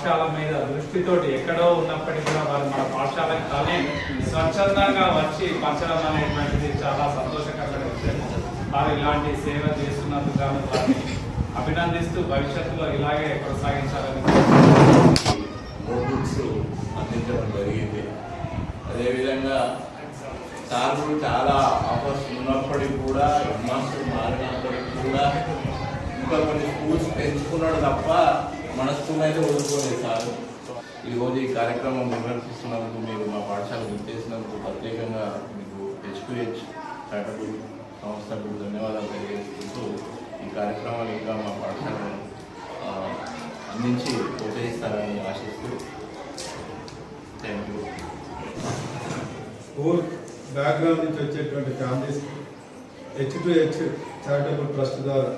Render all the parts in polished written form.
పాఠశాల మీద దృష్టితోటి ఎక్కడో ఉన్నప్పటికీ కూడా వారు మన పాఠశాలకు కానీ స్వచ్ఛందంగా వచ్చి పంచడం అనేటువంటిది చాలా సంతోషకరమైన విషయం. వారు ఇలాంటి సేవ చేస్తున్నందుకు గాను వారిని అభినందిస్తూ భవిష్యత్తులో ఇలాగే కొనసాగించాలని నోట్బుక్స్ అందించడం జరిగింది. అదేవిధంగా సార్లు చాలా ఆఫర్స్ ఉన్నప్పటికీ కూడా మాస్టర్ మారినప్పటికీ కూడా ఇంకా కొన్ని స్కూల్స్ పెంచుకున్నాడు తప్ప మన స్కూల్ అయితే వదులుకోలేదు సార్. ఈరోజు ఈ కార్యక్రమం నిర్వర్తిస్తున్నందుకు మీరు మా పాఠశాల గుర్తించినందుకు ప్రత్యేకంగా మీకు HQH చారిటబుల్ సంస్థకు ధన్యవాదాలు తెలియజేసుకుంటూ ఈ కార్యక్రమాన్ని ఇంకా మా పాఠశాలను అందించి ప్రోత్సహిస్తారని ఆశిస్తూ థ్యాంక్ యూ. స్కూల్ బ్యాక్గ్రౌండ్ నుంచి వచ్చేటువంటి ఫ్యామిలీస్ H2H చారిటబుల్ ట్రస్ట్ ద్వారా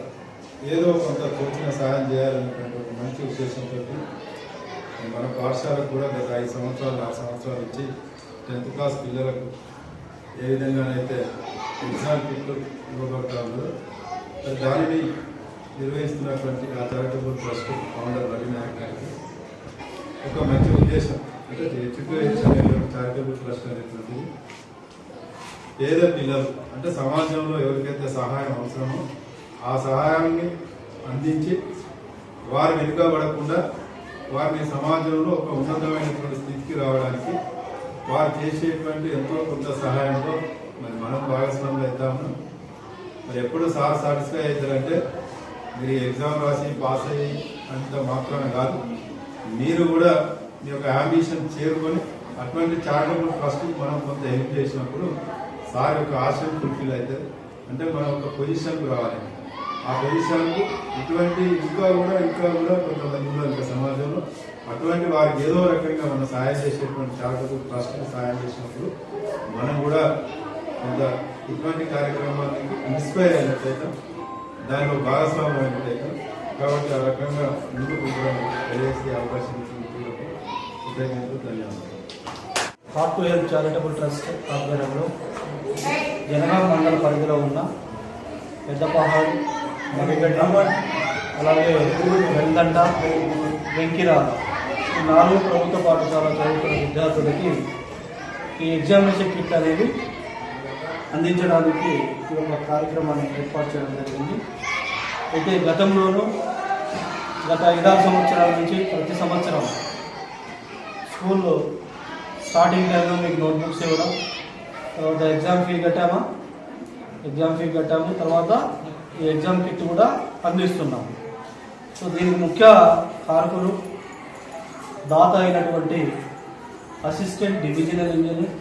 ఏదో కొంత తోచిన సహాయం చేయాలనేటువంటి ఒక మంచి ఉద్దేశంతో మన పాఠశాలకు కూడా గత 5 సంవత్సరాలు 4 సంవత్సరాలు ఇచ్చి 10th క్లాస్ పిల్లలకు ఏ విధంగానైతే ఎగ్జామ్ కిట్లు ఇవ్వబడతా ఉందో దానిని నిర్వహిస్తున్నటువంటి ఆ చారిటబుల్ ట్రస్ట్ ఫౌండర్ రవినాయక్ గారికి ఒక మంచి ఉద్దేశం అంటే H2H అనేటువంటి చారిటబుల్ ట్రస్ట్ అనేటువంటిది పేద పిల్లలు అంటే సమాజంలో ఎవరికైతే సహాయం అవసరమో ఆ సహాయాన్ని అందించి వారు వెనుకబడకుండా వారిని సమాజంలో ఒక ఉన్నతమైనటువంటి స్థితికి రావడానికి వారు చేసేటువంటి ఎంతో కొంత సహాయంతో మరి మనం భాగస్వాములు అవుతాము. మరి ఎప్పుడు సార్ సాటిస్ఫై అవుతారంటే మీరు ఎగ్జామ్ రాసి పాస్ అయ్యి అంత మాత్రమే కాదు, మీరు కూడా మీ యొక్క అంబిషన్ చేరుకొని అటువంటి చారిటబుల్ ట్రస్ట్కి మనం కొంత హెల్ప్ చేసినప్పుడు సార్ యొక్క ఆశయం ఫుల్ఫిల్ అవుతుంది. అంటే మనం ఒక పొజిషన్కు రావాలి. ఆ పొజిషన్కు ఇటువంటి ఇంకా కూడా కొంతమంది ఉన్నారు ఇంకా సమాజంలో అటువంటి వారికి ఏదో రకంగా మనం సహాయం చేసేటువంటి చారిటబుల్ ట్రస్ట్కి సహాయం చేసినప్పుడు మనం కూడా కొంత ఇటువంటి కార్యక్రమాన్ని ఇన్స్పైర్ అయినట్లయితే దానిలో భాగస్వామ్యం అయినట్లయితే కాబట్టి ఆ రకంగా ముందుకు తెలియజేసే అవకాశం ఇచ్చినందుకు కృతజ్ఞతలు, ధన్యవాదాలు. Heart to help charitable trust ఆధ్వర్యంలో జనగాం మండల పరిధిలో ఉన్న పెద్దపహాడ్, మరిగడ్డ, అలాగే వెల్దండ, వెంకిరాల ఈ 4 ప్రభుత్వ పాఠశాల చదువుతున్న విద్యార్థులకి ఈ ఎగ్జామినేషన్ కిట్ అనేది అందించడానికి ఈ యొక్క కార్యక్రమాన్ని ఏర్పాటు చేయడం జరిగింది. అయితే గతంలోనూ గత 5-6 సంవత్సరాల నుంచి ప్రతి సంవత్సరం స్కూల్లో స్టార్టింగ్ టైంలో మీకు నోట్బుక్స్ ఇవ్వడం, తర్వాత ఎగ్జామ్ ఫీ కట్టాము, తర్వాత ఈ ఎగ్జామ్ కిట్ కూడా అందిస్తున్నాము. సో దీనికి ముఖ్య కారకులు దాత అయినటువంటి అసిస్టెంట్ డివిజనల్ ఇంజనీర్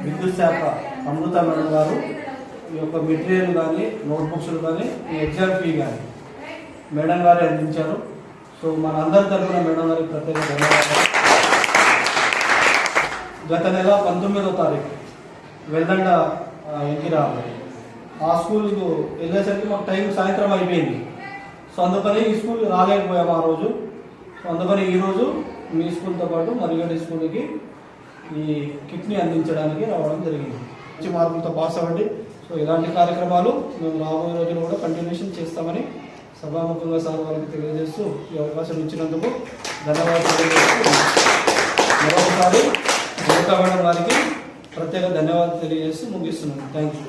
విద్యుత్ శాఖ అమృత మేడం గారు ఈ యొక్క మెటీరియల్ కానీ నోట్బుక్స్లు కానీ ఈ ఎగ్జామ్ ఫీ కానీ మేడం గారే అందించారు. సో మన అందరి తరఫున మేడం గారికి ప్రత్యేక ధన్యవాదాలు. గత నెల 19వ తారీఖు వెల్దండ వెంకిరాల ఆ స్కూల్కు వెళ్ళేసరికి మాకు టైం సాయంత్రం అయిపోయింది. సో అందుకని ఈ స్కూల్ రాలేకపోయాము ఆ రోజు. సో అందుకని ఈరోజు మీ స్కూల్తో పాటు మరిగడ్డి స్కూల్కి ఈ కిట్ని అందించడానికి రావడం జరిగింది. మంచి మార్కులతో పాస్ అవ్వండి. సో ఇలాంటి కార్యక్రమాలు మేము రాబోయే రోజులు కూడా కంటిన్యూషన్ చేస్తామని సభాముఖంగా సార్ వారికి తెలియజేస్తూ ఈ అవకాశం ఇచ్చినందుకు ధన్యవాదాలు తెలియజేస్తూ మరొకసారి మేడం వారికి ప్రత్యేక ధన్యవాదాలు తెలియజేస్తూ ముగిస్తున్నాను. Thank you.